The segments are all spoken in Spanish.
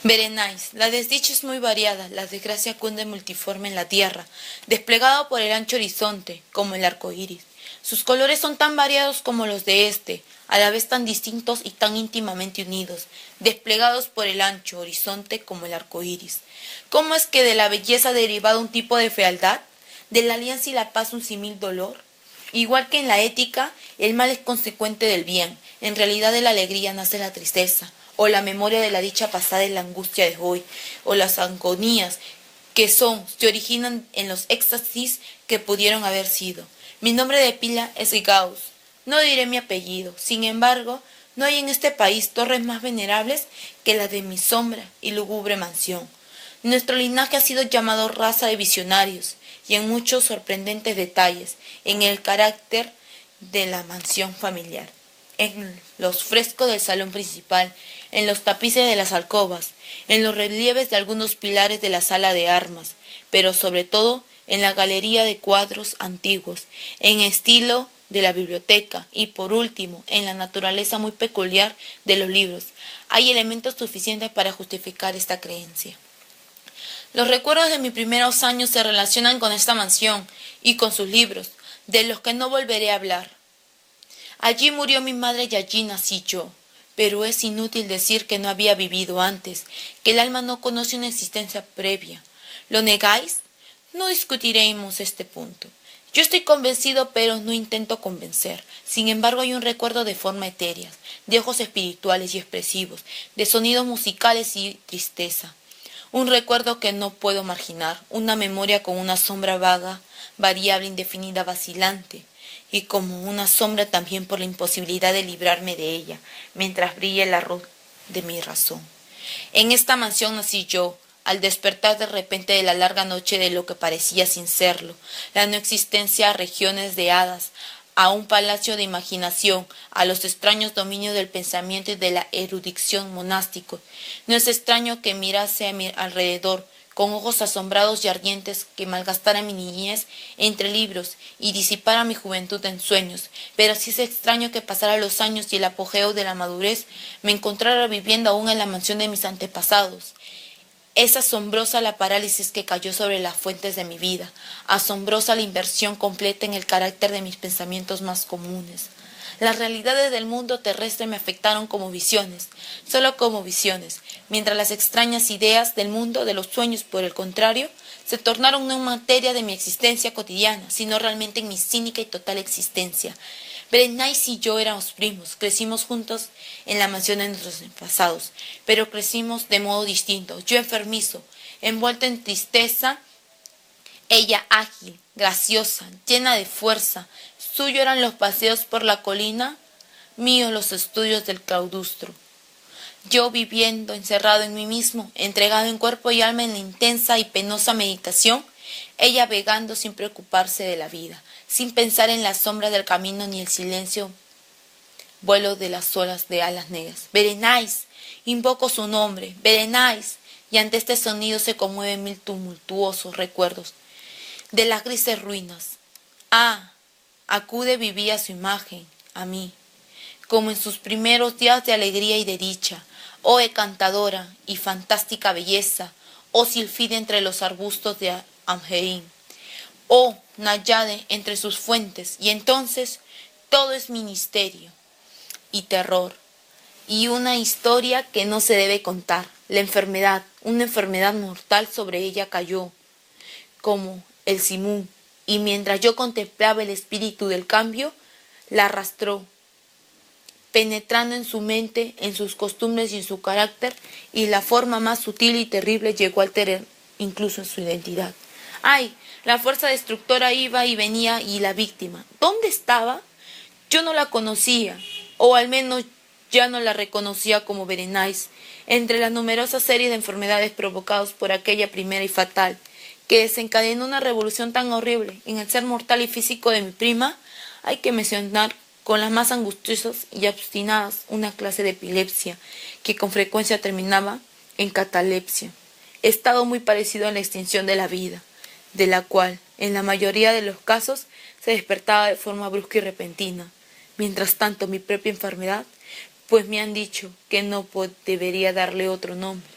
Berenáis, la desdicha es muy variada, la desgracia cunde multiforme en la tierra, desplegado por el ancho horizonte, como el arco iris. Sus colores son tan variados como los de este, a la vez tan distintos y tan íntimamente unidos, desplegados por el ancho horizonte como el arco iris. ¿Cómo es que de la belleza ha derivado un tipo de fealdad? ¿De la alianza y la paz un simil dolor? Igual que en la ética, el mal es consecuente del bien. En realidad de la alegría nace la tristeza, o la memoria de la dicha pasada es la angustia de hoy, o las agonías que se originan en los éxtasis que pudieron haber sido. Mi nombre de pila es Gauss. No diré mi apellido. Sin embargo, no hay en este país torres más venerables que la de mi sombra y lúgubre mansión. Nuestro linaje ha sido llamado raza de visionarios, y en muchos sorprendentes detalles, en el carácter de la mansión familiar, en los frescos del salón principal, en los tapices de las alcobas, en los relieves de algunos pilares de la sala de armas, pero sobre todo en la galería de cuadros antiguos, en estilo de la biblioteca y por último en la naturaleza muy peculiar de los libros. Hay elementos suficientes para justificar esta creencia. Los recuerdos de mis primeros años se relacionan con esta mansión y con sus libros, de los que no volveré a hablar. Allí murió mi madre y allí nací yo, pero es inútil decir que no había vivido antes, que el alma no conoce una existencia previa. ¿Lo negáis? No discutiremos este punto. Yo estoy convencido, pero no intento convencer. Sin embargo, hay un recuerdo de forma etérea, de ojos espirituales y expresivos, de sonidos musicales y tristeza. Un recuerdo que no puedo marginar, una memoria con una sombra vaga, variable, indefinida, vacilante, y como una sombra también por la imposibilidad de librarme de ella, mientras brilla la luz de mi razón. En esta mansión nací yo, al despertar de repente de la larga noche de lo que parecía sin serlo, la no existencia a regiones de hadas, a un palacio de imaginación, a los extraños dominios del pensamiento y de la erudición monásticos. No es extraño que mirase a mi alrededor con ojos asombrados y ardientes, que malgastara mi niñez entre libros y disipara mi juventud en sueños, pero sí es extraño que pasara los años y el apogeo de la madurez me encontrara viviendo aún en la mansión de mis antepasados. Es asombrosa la parálisis que cayó sobre las fuentes de mi vida, asombrosa la inversión completa en el carácter de mis pensamientos más comunes. Las realidades del mundo terrestre me afectaron como visiones, solo como visiones, mientras las extrañas ideas del mundo de los sueños, por el contrario, se tornaron no en materia de mi existencia cotidiana, sino realmente en mi cínica y total existencia. Berenice y yo éramos primos, crecimos juntos en la mansión de nuestros antepasados, pero crecimos de modo distinto. Yo enfermizo, envuelto en tristeza, ella ágil, graciosa, llena de fuerza. Suyo eran los paseos por la colina, míos los estudios del claustro. Yo viviendo, encerrado en mí mismo, entregado en cuerpo y alma en la intensa y penosa meditación, ella vagando sin preocuparse de la vida, sin pensar en la sombra del camino ni el silencio vuelo de las olas de alas negras. Berenice, invoco su nombre, Berenice, y ante este sonido se conmueven mil tumultuosos recuerdos de las grises ruinas. Ah, acude vivía su imagen, a mí, como en sus primeros días de alegría y de dicha. Oh encantadora y fantástica belleza, oh silfide entre los arbustos de Amjerín, oh náyade entre sus fuentes, y entonces todo es misterio y terror, y una historia que no se debe contar. La enfermedad, una enfermedad mortal sobre ella cayó, como el simún, y mientras yo contemplaba el espíritu del cambio, la arrastró, penetrando en su mente, en sus costumbres y en su carácter, y la forma más sutil y terrible llegó a alterar incluso en su identidad. ¡Ay! La fuerza destructora iba y venía, y la víctima, ¿dónde estaba? Yo no la conocía, o al menos ya no la reconocía como Berenice, entre las numerosas series de enfermedades provocadas por aquella primera y fatal, que desencadenó una revolución tan horrible en el ser mortal y físico de mi prima. Hay que mencionar con las más angustiosas y obstinadas una clase de epilepsia que con frecuencia terminaba en catalepsia, estado muy parecido a la extinción de la vida, de la cual, en la mayoría de los casos, se despertaba de forma brusca y repentina. Mientras tanto, mi propia enfermedad, pues me han dicho que no debería darle otro nombre,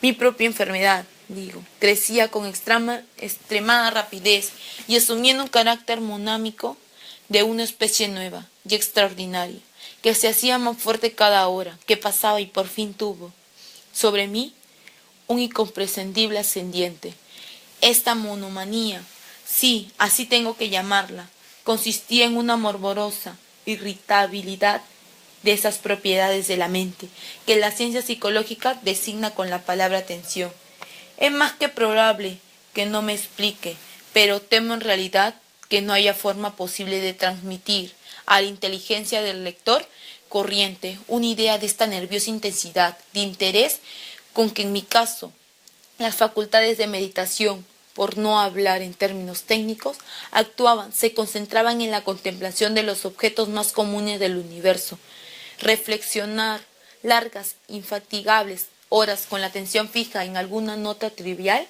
Mi propia enfermedad, digo, crecía con extremada rapidez y asumiendo un carácter monámico de una especie nueva y extraordinaria, que se hacía más fuerte cada hora que pasaba y por fin tuvo sobre mí un incomprensible ascendiente. Esta monomanía, sí, así tengo que llamarla, consistía en una morbosa irritabilidad de esas propiedades de la mente que la ciencia psicológica designa con la palabra atención. Es más que probable que no me explique, pero temo en realidad que no haya forma posible de transmitir a la inteligencia del lector corriente una idea de esta nerviosa intensidad de interés con que en mi caso las facultades de meditación, por no hablar en términos técnicos, actuaban, se concentraban en la contemplación de los objetos más comunes del universo. Reflexionar largas, infatigables horas con la atención fija en alguna nota trivial,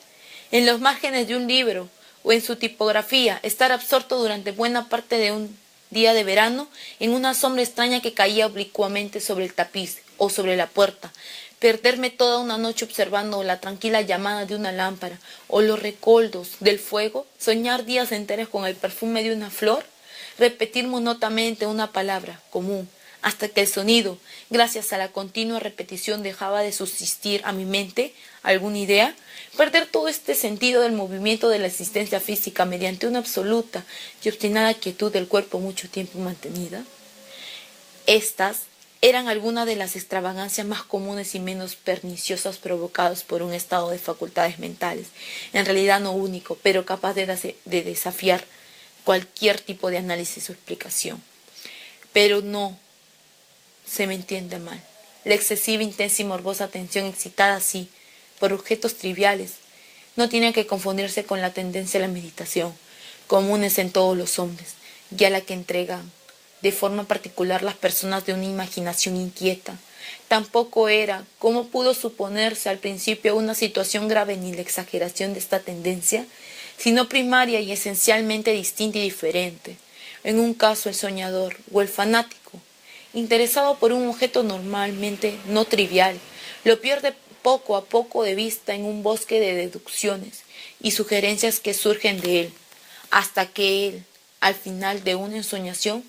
en los márgenes de un libro o en su tipografía, estar absorto durante buena parte de un día de verano en una sombra extraña que caía oblicuamente sobre el tapiz o sobre la puerta, perderme toda una noche observando la tranquila llamada de una lámpara o los recoldos del fuego, soñar días enteros con el perfume de una flor, repetir monótonamente una palabra común, hasta que el sonido, gracias a la continua repetición, dejaba de subsistir a mi mente alguna idea, perder todo este sentido del movimiento de la existencia física mediante una absoluta y obstinada quietud del cuerpo mucho tiempo mantenida. Estas eran algunas de las extravagancias más comunes y menos perniciosas provocadas por un estado de facultades mentales, en realidad no único, pero capaz de desafiar cualquier tipo de análisis o explicación. Pero no se me entiende mal. La excesiva, intensa y morbosa atención excitada así, por objetos triviales, no tiene que confundirse con la tendencia a la meditación, comunes en todos los hombres, y a la que entregan de forma particular las personas de una imaginación inquieta. Tampoco era, como pudo suponerse al principio, una situación grave ni la exageración de esta tendencia, sino primaria y esencialmente distinta y diferente. En un caso el soñador o el fanático, interesado por un objeto normalmente no trivial, lo pierde poco a poco de vista en un bosque de deducciones y sugerencias que surgen de él, hasta que él, al final de una ensoñación,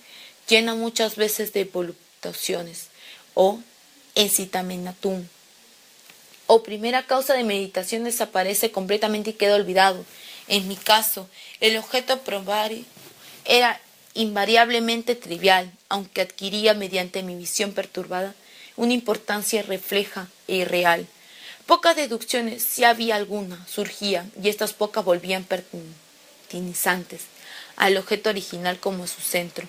llena muchas veces de voluptaciones o encitamentum, o primera causa de meditación desaparece completamente y queda olvidado. En mi caso, el objeto probario era invariablemente trivial, aunque adquiría mediante mi visión perturbada una importancia refleja e irreal. Pocas deducciones, si había alguna, surgían, y estas pocas volvían pertinizantes al objeto original como a su centro.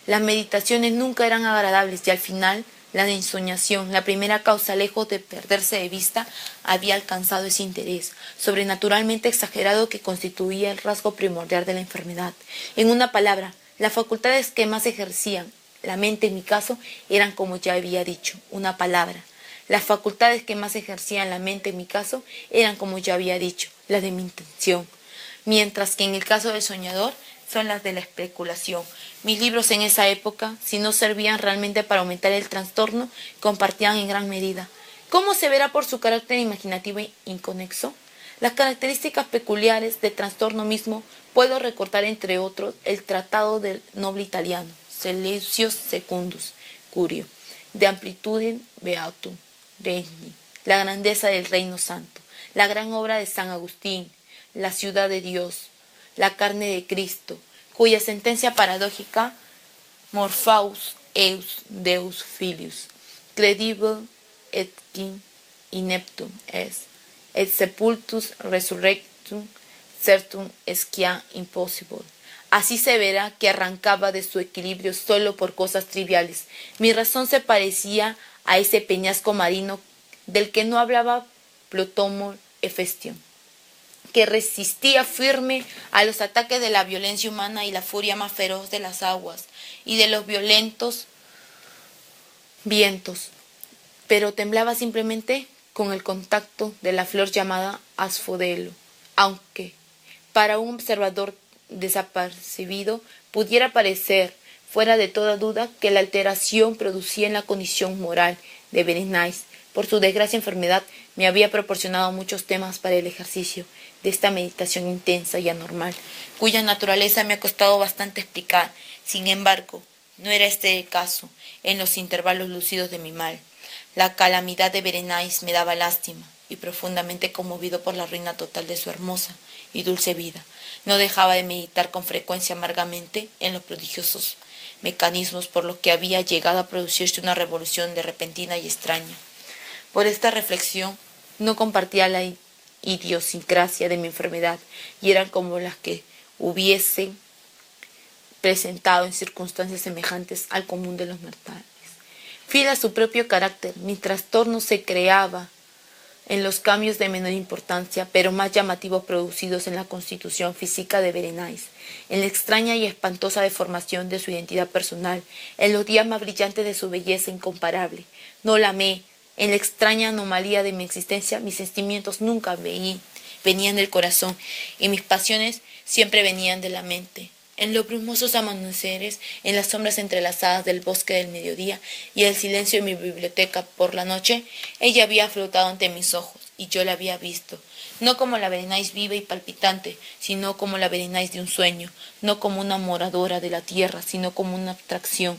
Las meditaciones nunca eran agradables y al final la de ensoñación, la primera causa, lejos de perderse de vista, había alcanzado ese interés sobrenaturalmente exagerado que constituía el rasgo primordial de la enfermedad. En una palabra, las facultades que más ejercían la mente en mi caso eran, como ya había dicho, una palabra. Las facultades que más ejercían la mente en mi caso eran, como ya había dicho, las de mi intención, mientras que en el caso del soñador son las de la especulación. Mis libros en esa época, si no servían realmente para aumentar el trastorno, compartían en gran medida. ¿Cómo se verá por su carácter imaginativo e inconexo? Las características peculiares del trastorno mismo puedo recortar entre otros el tratado del noble italiano, Silencius Secundus, Curio, de Amplitudine Beatum, Regni, la grandeza del reino santo, la gran obra de San Agustín, la ciudad de Dios, la carne de Cristo, cuya sentencia paradójica Morphaus eus Deus filius, credible et ineptum est, et sepultus resurrectum certum esquia impossible. Así se verá que arrancaba de su equilibrio solo por cosas triviales. Mi razón se parecía a ese peñasco marino del que no hablaba Plotomo Hefestion, que resistía firme a los ataques de la violencia humana y la furia más feroz de las aguas y de los violentos vientos, pero temblaba simplemente con el contacto de la flor llamada asphodelo, aunque para un observador desapercibido pudiera parecer fuera de toda duda que la alteración producida en la condición moral de Berenice Por su desgracia enfermedad me había proporcionado muchos temas para el ejercicio de esta meditación intensa y anormal, cuya naturaleza me ha costado bastante explicar. Sin embargo, no era este el caso en los intervalos lúcidos de mi mal. La calamidad de Berenice me daba lástima, y profundamente conmovido por la ruina total de su hermosa y dulce vida, no dejaba de meditar con frecuencia amargamente en los prodigiosos mecanismos por los que había llegado a producirse una revolución de repentina y extraña. Por esta reflexión no compartía la idiosincrasia de mi enfermedad, y eran como las que hubiesen presentado en circunstancias semejantes al común de los mortales. Fiel a su propio carácter, mi trastorno se creaba en los cambios de menor importancia, pero más llamativos producidos en la constitución física de Berenice, en la extraña y espantosa deformación de su identidad personal, en los días más brillantes de su belleza incomparable. No la amé. En la extraña anomalía de mi existencia, mis sentimientos nunca venían del corazón, y mis pasiones siempre venían de la mente. En los brumosos amaneceres, en las sombras entrelazadas del bosque del mediodía y el silencio de mi biblioteca por la noche, ella había flotado ante mis ojos, y yo la había visto, no como la Berenice viva y palpitante, sino como la Berenice de un sueño, no como una moradora de la tierra, sino como una abstracción,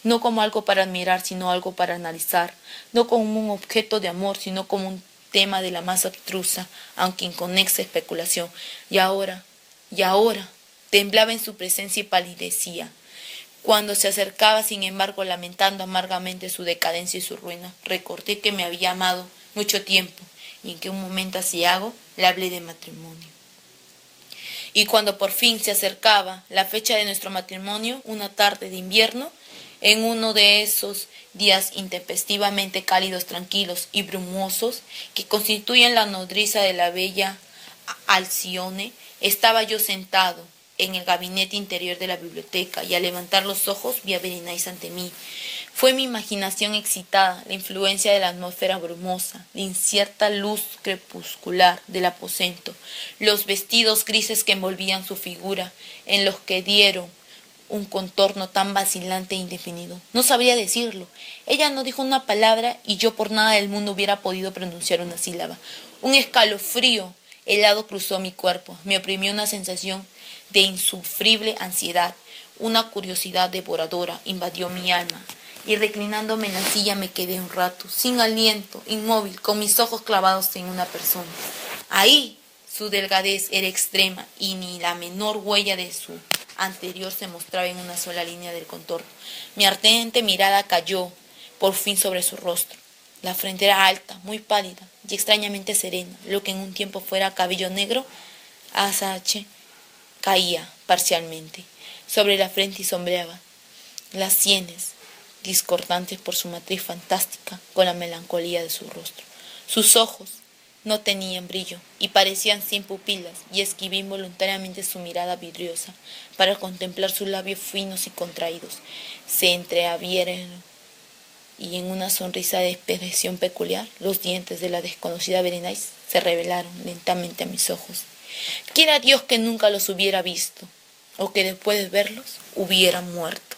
no como algo para admirar, sino algo para analizar, no como un objeto de amor, sino como un tema de la más abstrusa, aunque inconexa especulación. Y ahora, temblaba en su presencia y palidecía. Cuando se acercaba, sin embargo, lamentando amargamente su decadencia y su ruina, recordé que me había amado mucho tiempo, y en que un momento aciago le hablé de matrimonio. Y cuando por fin se acercaba la fecha de nuestro matrimonio, una tarde de invierno, en uno de esos días intempestivamente cálidos, tranquilos y brumosos que constituyen la nodriza de la bella Alcione, estaba yo sentado en el gabinete interior de la biblioteca, y al levantar los ojos vi a Berenice ante mí. Fue mi imaginación excitada, la influencia de la atmósfera brumosa, la incierta luz crepuscular del aposento, los vestidos grises que envolvían su figura, en los que dieron un contorno tan vacilante e indefinido. No sabría decirlo. Ella no dijo una palabra, y yo por nada del mundo hubiera podido pronunciar una sílaba. Un escalofrío helado cruzó mi cuerpo, me oprimió una sensación de insufrible ansiedad, una curiosidad devoradora invadió mi alma, y reclinándome en la silla me quedé un rato, sin aliento, inmóvil, con mis ojos clavados en una persona. Ahí su delgadez era extrema, y ni la menor huella de su anterior se mostraba en una sola línea del contorno. Mi ardente mirada cayó por fin sobre su rostro. La frente era alta, muy pálida y extrañamente serena, lo que en un tiempo fuera cabello negro, azache, caía parcialmente sobre la frente y sombreaba las sienes, discordantes por su matriz fantástica con la melancolía de su rostro. Sus ojos no tenían brillo y parecían sin pupilas, y esquivé involuntariamente su mirada vidriosa para contemplar sus labios finos y contraídos. Se entreabrieron, y en una sonrisa de expresión peculiar, los dientes de la desconocida Berenice se revelaron lentamente a mis ojos. Quiera Dios que nunca los hubiera visto, o que después de verlos hubiera muerto.